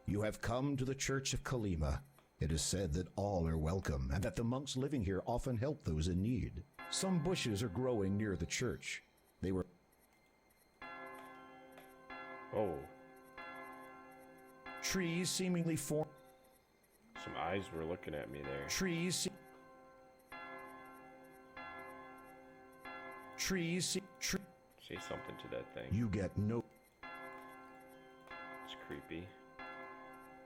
You have come to the Church of Kalima. It is said that all are welcome, and that the monks living here often help those in need. Some bushes are growing near the church. They were... Oh. Trees seemingly form... Some eyes were looking at me there. Trees... Say something to that thing. You get no... It's creepy.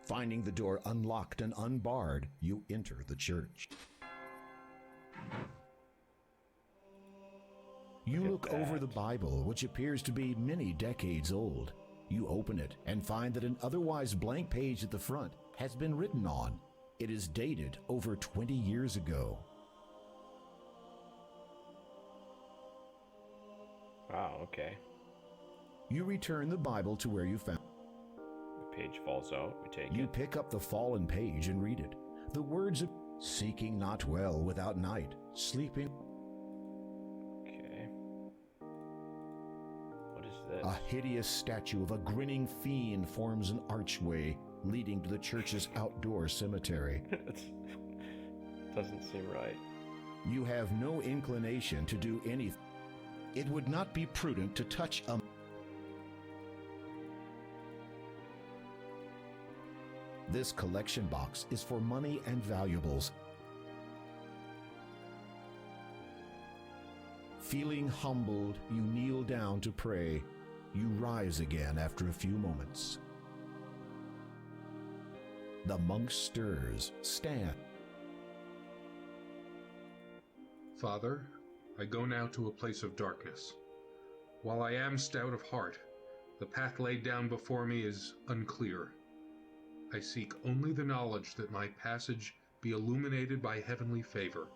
Finding the door unlocked and unbarred, you enter the church. You look over the Bible, which appears to be many decades old. You open it and find that an otherwise blank page at the front has been written on. It is dated over 20 years ago. Wow, okay. You return the Bible to where you found. The page falls out, we take You it. pick up the fallen page and read it. The words of seeking not well without night, sleeping. Okay. What is this? A hideous statue of a grinning fiend forms an archway leading to the church's outdoor cemetery. Doesn't seem right. You have no inclination to do anything. It would not be prudent to touch a... This collection box is for money and valuables. Feeling humbled, you kneel down to pray. You rise again after a few moments. The monk stirs. Stand. Father, I go now to a place of darkness. While I am stout of heart, the path laid down before me is unclear. I seek only the knowledge that my passage be illuminated by heavenly favor,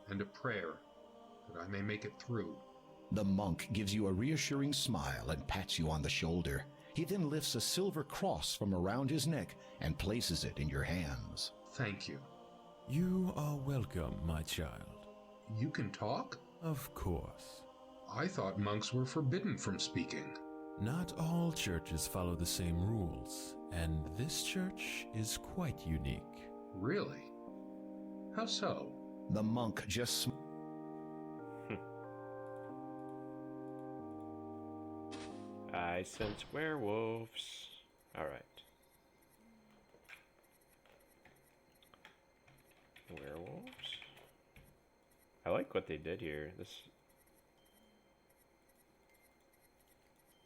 and a prayer that I may make it through. The monk gives you a reassuring smile and pats you on the shoulder. He then lifts a silver cross from around his neck and places it in your hands. Thank you. You are welcome, my child. You can talk? Of course. I thought monks were forbidden from speaking. Not all churches follow the same rules, and this church is quite unique. Really? How so? The monk just I sense werewolves. Alright. Werewolves? I like what they did here. This...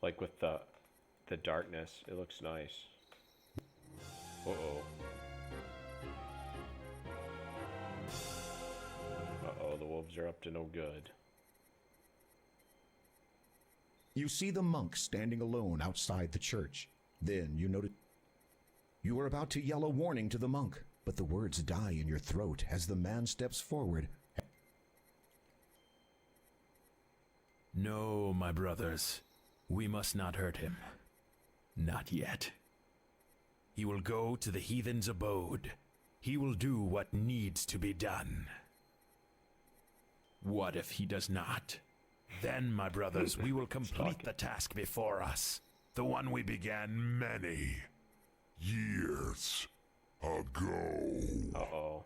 Like with the darkness, it looks nice. Uh-oh. Uh-oh, the wolves are up to no good. You see the monk standing alone outside the church. Then you notice... You are about to yell a warning to the monk, but the words die in your throat as the man steps forward. No, my brothers. We must not hurt him. Not yet. He will go to the heathen's abode. He will do what needs to be done. What if he does not? Then, my brothers, we will complete the task before us. The one we began many years ago. Uh-oh.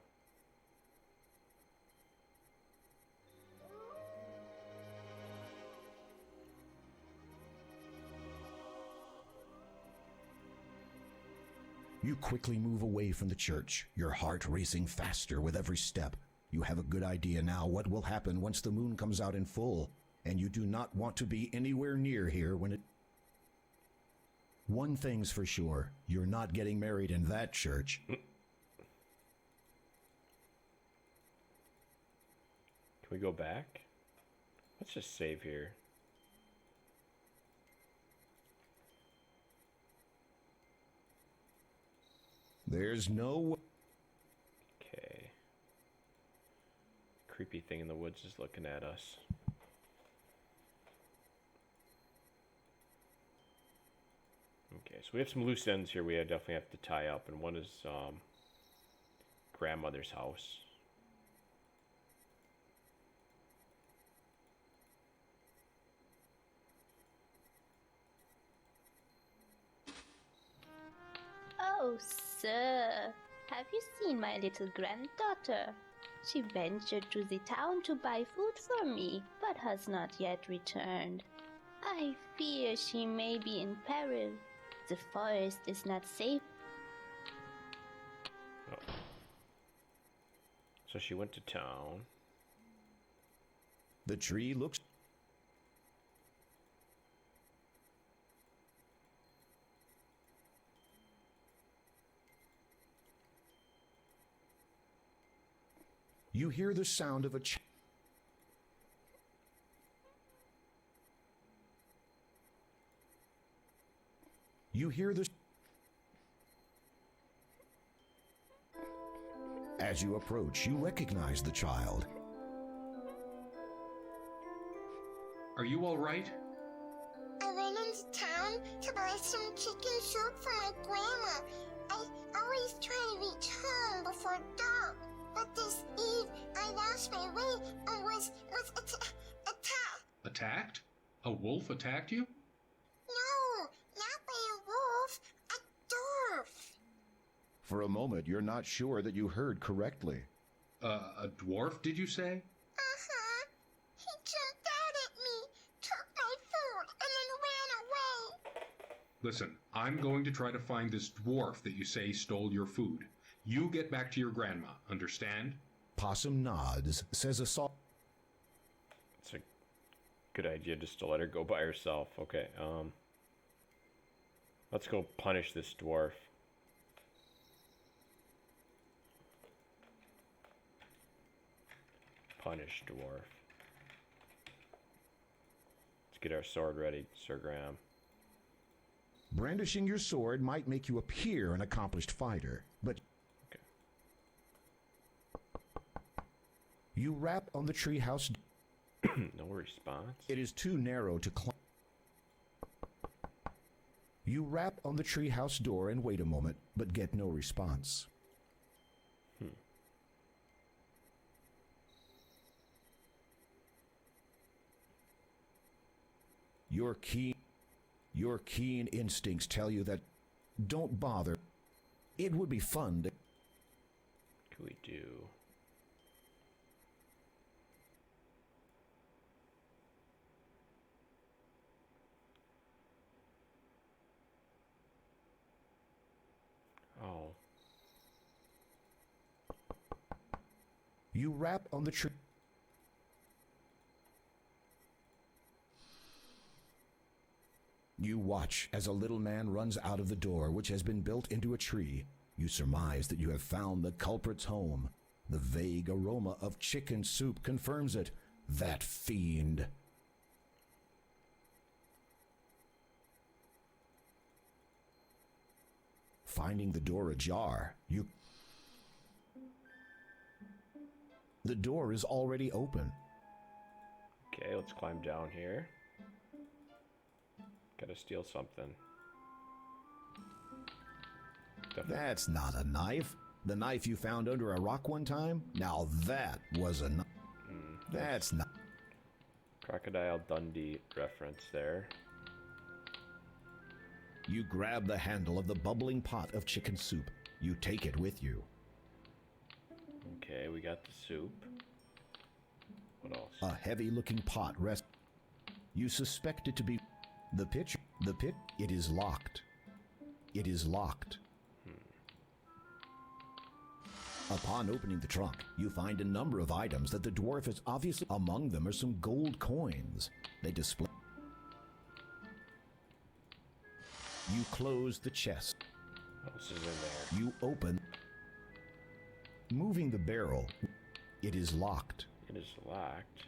You quickly move away from the church, your heart racing faster with every step. You have a good idea now what will happen once the moon comes out in full, and you do not want to be anywhere near here when it... One thing's for sure, you're not getting married in that church. Can we go back? Let's just save here. There's no... Okay. Creepy thing in the woods is looking at us. Okay, so we have some loose ends here we definitely have to tie up, and one is grandmother's house. Oh, Oh, sir, have you seen my little granddaughter? She ventured to the town to buy food for me, but has not yet returned. I fear she may be in peril. The forest is not safe. Oh. So she went to town. The tree looks. You hear the sound of a You hear the. As you approach, you recognize the child. Are you all right? I went into town to buy some chicken soup for my grandma. I always try to reach home before dark, but this eve I lost my way and was attacked. Attacked? A wolf attacked you? No, not by a wolf, a dwarf. For a moment, you're not sure that you heard correctly. A dwarf, did you say? Uh-huh. He jumped out at me, took my food, and then ran away. Listen, I'm going to try to find this dwarf that you say stole your food. You get back to your grandma, understand? Possum nods, says a soft. It's a good idea just to let her go by herself. Okay, let's go punish this dwarf. Punish dwarf. Let's get our sword ready, Sir Graham. Brandishing your sword might make you appear an accomplished fighter, but Okay. you rap on the treehouse. No response. It is too narrow to climb. You rap on the treehouse door and wait a moment, but get no response. Your keen instincts tell you that don't bother. It would be fun to. What can we do? Oh. You rap on the tree. You watch as a little man runs out of the door, which has been built into a tree. You surmise that you have found the culprit's home. The vague aroma of chicken soup confirms it. That fiend. Finding the door ajar, The door is already open. Okay, let's climb down here. Gotta steal something. Definitely. That's not a knife. The knife you found under a rock one time? Now that was a knife. That's not. Crocodile Dundee reference there. You grab the handle of the bubbling pot of chicken soup. You take it with you. Okay, we got the soup. What else? A heavy-looking pot rests. You suspect it to be the pitcher. It is locked. It is locked. Upon opening the trunk, you find a number of items that the dwarf is obviously. Among them are some gold coins. They display. You close the chest. What else is in there? You open. Moving the barrel. It is locked. It is locked.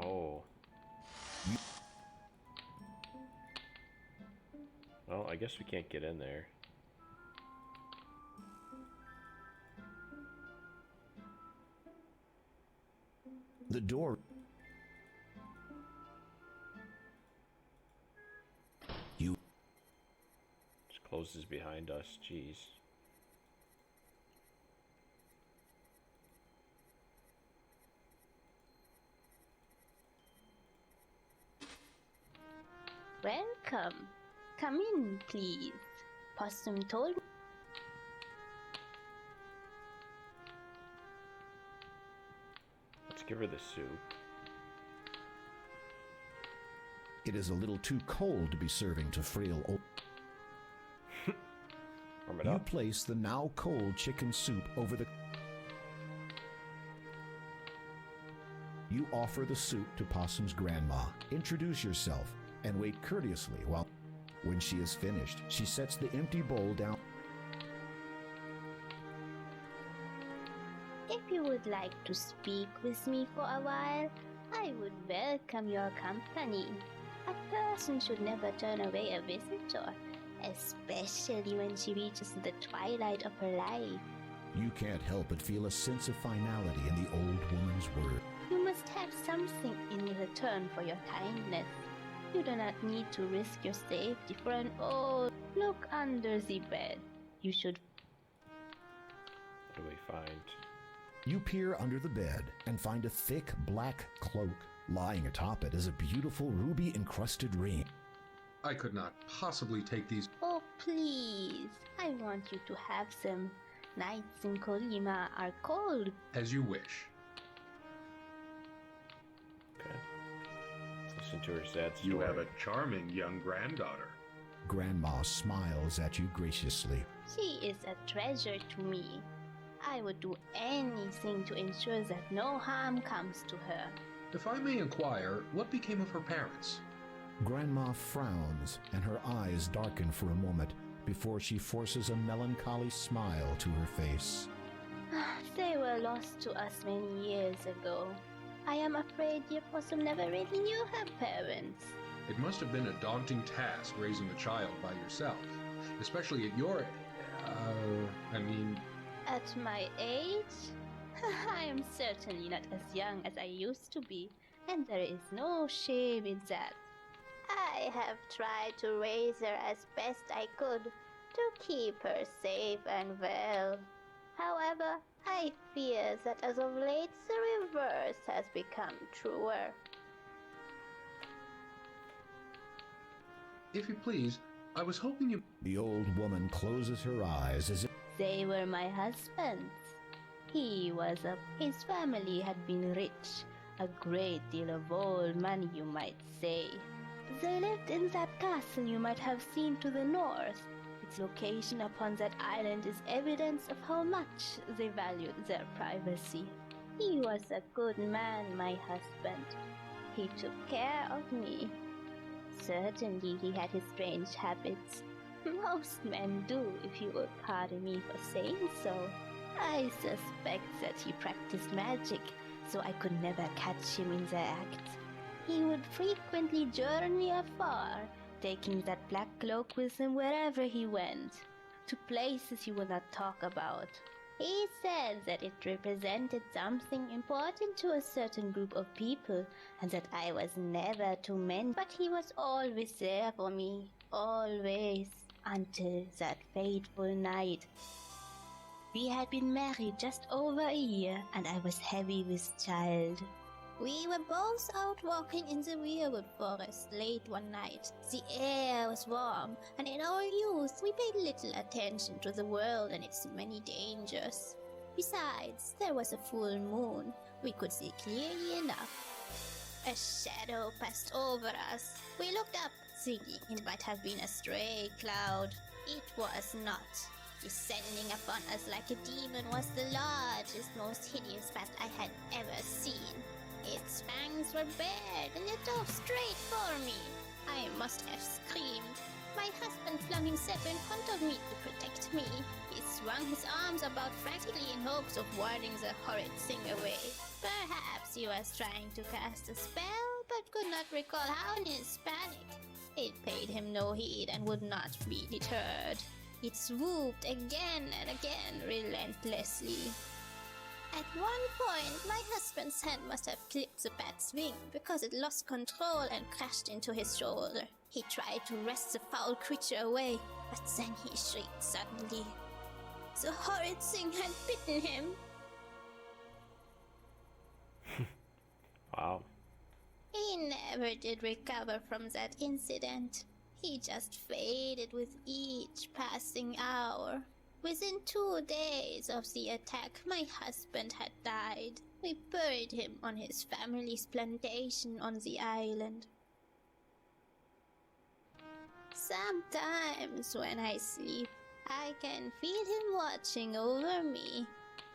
Oh. Well, I guess we can't get in there. The door. You. Just closes behind us. Jeez. Welcome. Come in, please. Possum told me. Let's give her the soup. It is a little too cold to be serving to frail old. Warm it You up. place the now cold chicken soup over the. You offer the soup to Possum's grandma, introduce yourself, and wait courteously while. When she is finished, she sets the empty bowl down. If you would like to speak with me for a while, I would welcome your company. A person should never turn away a visitor, especially when she reaches the twilight of her life. You can't help but feel a sense of finality in the old woman's word. You must have something in return for your kindness. You do not need to risk your safety for an old. Look under the bed. You should. What do we find? You peer under the bed and find a thick black cloak. Lying atop it is a beautiful ruby-encrusted ring. I could not possibly take these. Oh, please. I want you to have them. Nights in Kolima are cold. As you wish. Okay. Listen to her sad story. You have a charming young granddaughter. Grandma smiles at you graciously. She is a treasure to me. I would do anything to ensure that no harm comes to her. If I may inquire, what became of her parents? Grandma frowns, and her eyes darken for a moment before she forces a melancholy smile to her face. They were lost to us many years ago. I am afraid dear Possum never really knew her parents. It must have been a daunting task raising a child by yourself, especially at your. At my age? I am certainly not as young as I used to be, and there is no shame in that. I have tried to raise her as best I could, to keep her safe and well. However, I fear that as of late the reverse has become truer. If you please, I was hoping you. The old woman closes her eyes as if. They were my husband's. His family had been rich, a great deal of old money you might say. They lived in that castle you might have seen to the north. Its location upon that island is evidence of how much they valued their privacy. He was a good man, my husband. He took care of me. Certainly he had his strange habits. Most men do, if you would pardon me for saying so. I suspect that he practiced magic, so I could never catch him in the act. He would frequently journey afar, taking that black cloak with him wherever he went, to places he would not talk about. He said that it represented something important to a certain group of people, and that I was never to mention, but he was always there for me, always, until that fateful night. We had been married just over a year, and I was heavy with child. We were both out walking in the weirwood forest late one night. The air was warm, and in our youth we paid little attention to the world and its many dangers. Besides, there was a full moon. We could see clearly enough. A shadow passed over us. We looked up, thinking it might have been a stray cloud. It was not. Descending upon us like a demon was the largest, most hideous bat I had ever seen. Its fangs were bared, and it dove straight for me. I must have screamed. My husband flung himself in front of me to protect me. He swung his arms about frantically in hopes of warding the horrid thing away. Perhaps he was trying to cast a spell, but could not recall how in his panic. It paid him no heed and would not be deterred. It swooped again and again relentlessly. At one point, my husband's hand must have clipped the bat's wing because it lost control and crashed into his shoulder. He tried to wrest the foul creature away, but then he shrieked suddenly. The horrid thing had bitten him. Wow. He never did recover from that incident. He just faded with each passing hour. Within 2 days of the attack, my husband had died. We buried him on his family's plantation on the island. Sometimes when I sleep, I can feel him watching over me,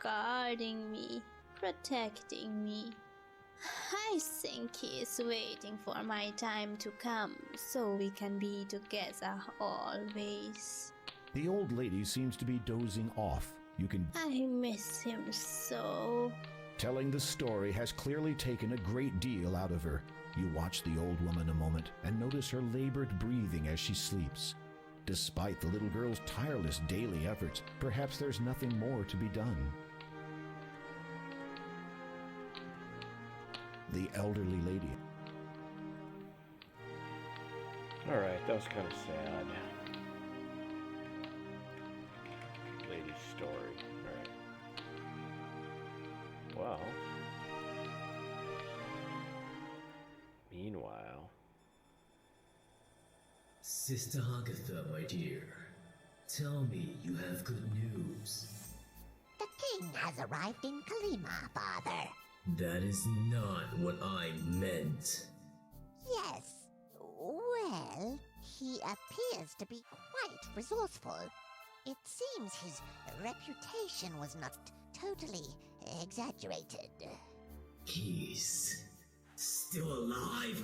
guarding me, protecting me. I think he is waiting for my time to come so we can be together always. The old lady seems to be dozing off. You can... I miss him so. Telling the story has clearly taken a great deal out of her. You watch the old woman a moment and notice her labored breathing as she sleeps. Despite the little girl's tireless daily efforts, perhaps there's nothing more to be done. The elderly lady. Alright, that was kind of sad. Lady's story. Alright. Well. Meanwhile. Sister Agatha, my dear, tell me you have good news. The king has arrived in Kalima, father. That is not what I meant. Yes. Well, he appears to be quite resourceful. It seems his reputation was not totally exaggerated. He's still alive?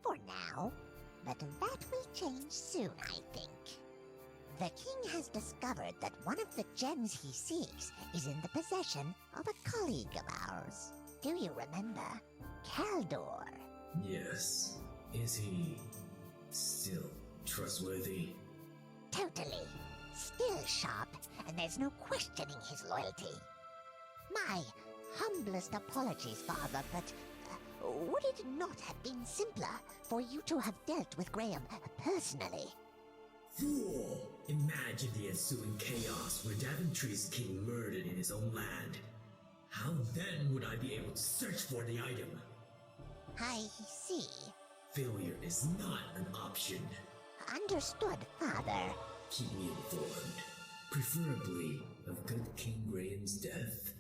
For now, but that will change soon, I think. The king has discovered that one of the gems he seeks is in the possession of a colleague of ours. Do you remember? Kaldor. Yes. Is he still trustworthy? Totally. Still sharp, and there's no questioning his loyalty. My humblest apologies, father, but would it not have been simpler for you to have dealt with Graham personally? Fool! Imagine the ensuing chaos where Daventry's king murdered in his own land. How then would I be able to search for the item? I see. Failure is not an option. Understood, father. Keep me informed, preferably of good King Graham's death.